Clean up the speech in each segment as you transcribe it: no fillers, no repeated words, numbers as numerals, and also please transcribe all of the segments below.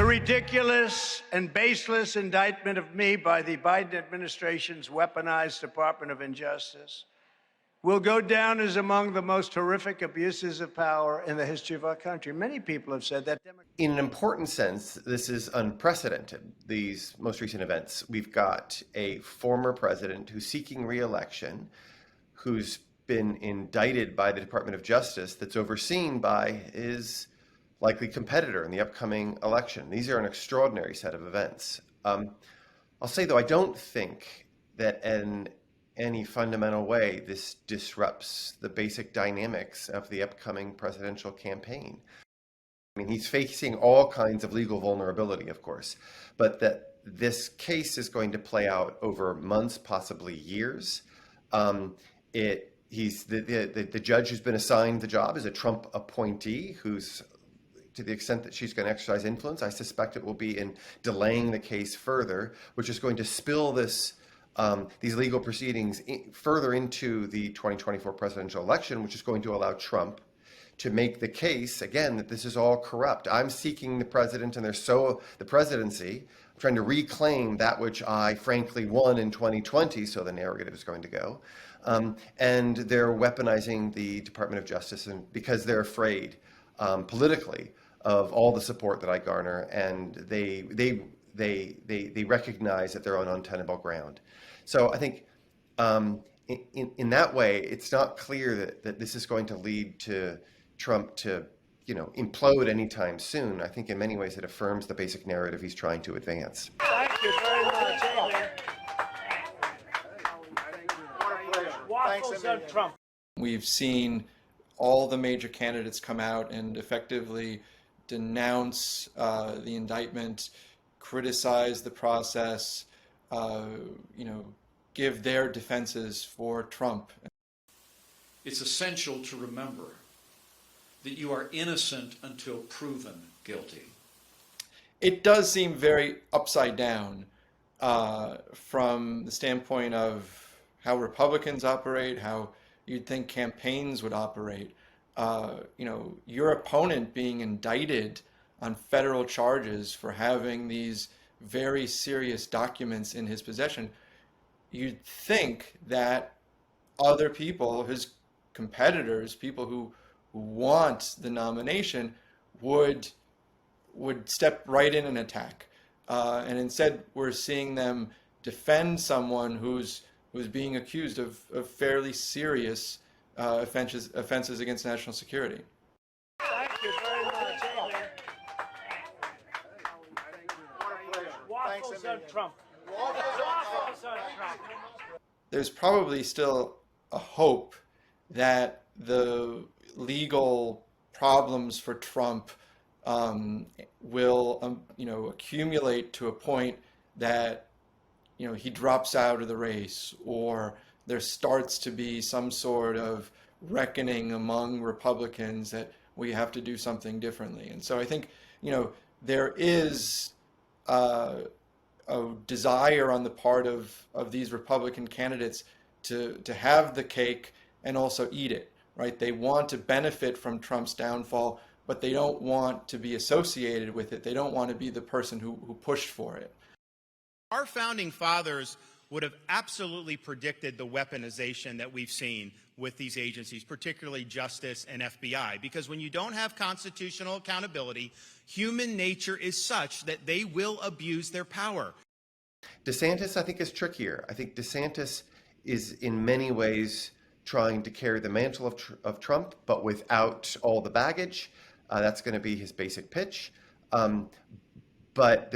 ridiculous and baseless indictment of me by the Biden administration's weaponized Department of Injustice will go down as among the most horrific abuses of power in the history of our country. Many people have said that. In an important sense, this is unprecedented, these most recent events. We've got a former president who's seeking re-election, who's been indicted by the Department of Justice, that's overseen by his likely competitor in the upcoming election. These are an extraordinary set of events. I'll say, though, I don't think that in any fundamental way this disrupts the basic dynamics of the upcoming presidential campaign. I mean, he's facing all kinds of legal vulnerability, of course, but that this case is going to play out over months, possibly years. The judge who's been assigned the job is a Trump appointee who's, to the extent that she's going to exercise influence, I suspect it will be in delaying the case further, which is going to spill these legal proceedings further into the 2024 presidential election, which is going to allow Trump to make the case, again, that this is all corrupt. I'm seeking the president and the presidency. I'm trying to reclaim that which I frankly won in 2020, so the narrative is going to go. And they're weaponizing the Department of Justice because they're afraid politically of all the support that I garner, and they recognize that they're on untenable ground. So I think in that way, it's not clear that this is going to lead to Trump to implode anytime soon. I think in many ways it affirms the basic narrative he's trying to advance. Thank you very much. Waffles on Trump. We've seen all the major candidates come out and effectively denounce the indictment, criticize the process, give their defenses for Trump. It's essential to remember that you are innocent until proven guilty. It does seem very upside down from the standpoint of how Republicans operate, how you'd think campaigns would operate. Your opponent being indicted on federal charges for having these very serious documents in his possession, you'd think that other people, his competitors, people who want the nomination, would step right in and attack. And instead, we're seeing them defend someone who's being accused of fairly serious offenses against national security. Thank you very much. Waffles on Trump. Waffles on Trump. There's probably still a hope that the legal problems for Trump will accumulate to a point that he drops out of the race, or there starts to be some sort of reckoning among Republicans that we have to do something differently. And so I think there is a desire on the part of these Republican candidates to have the cake and also eat it, right? They want to benefit from Trump's downfall, but they don't want to be associated with it. They don't want to be the person who pushed for it. Our founding fathers would have absolutely predicted the weaponization that we've seen with these agencies, particularly Justice and FBI, because when you don't have constitutional accountability, human nature is such that they will abuse their power. DeSantis, I think, is trickier. I think DeSantis is in many ways trying to carry the mantle of Trump, but without all the baggage. That's going to be his basic pitch. But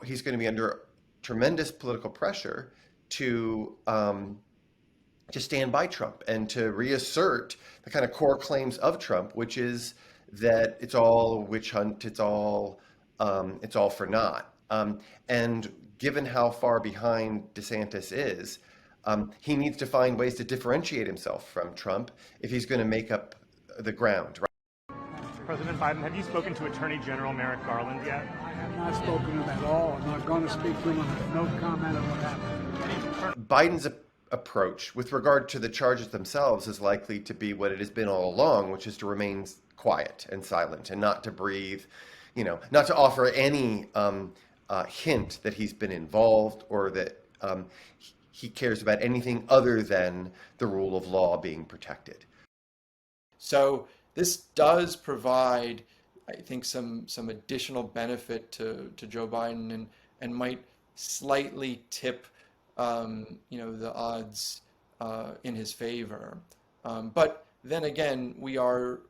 he's going to be under tremendous political pressure to stand by Trump and to reassert the kind of core claims of Trump, which is that it's all a witch hunt, it's all for naught. And given how far behind DeSantis is, he needs to find ways to differentiate himself from Trump if he's going to make up the ground. Right? President Biden, have you spoken to Attorney General Merrick Garland yet? I have not spoken to him at all. I'm not going to speak to him. I have no comment on what happened. Biden's approach with regard to the charges themselves is likely to be what it has been all along, which is to remain quiet and silent and not to breathe not to offer any hint that he's been involved or that he cares about anything other than the rule of law being protected. So this does provide, I think, some additional benefit to Joe Biden and might slightly tip the odds in his favor. But then again, we are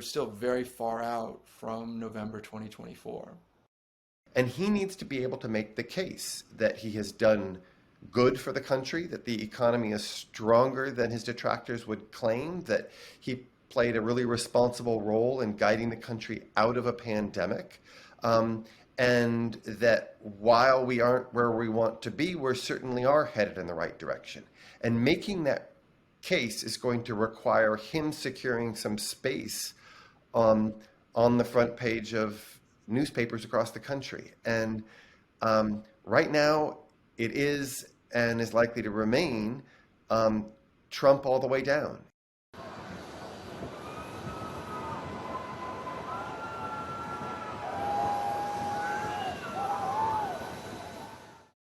still very far out from November 2024. And he needs to be able to make the case that he has done good for the country, that the economy is stronger than his detractors would claim, that he played a really responsible role in guiding the country out of a pandemic, and that while we aren't where we want to be, we certainly are headed in the right direction. And making that case is going to require him securing some space on the front page of newspapers across the country. And right now, it is and is likely to remain Trump all the way down.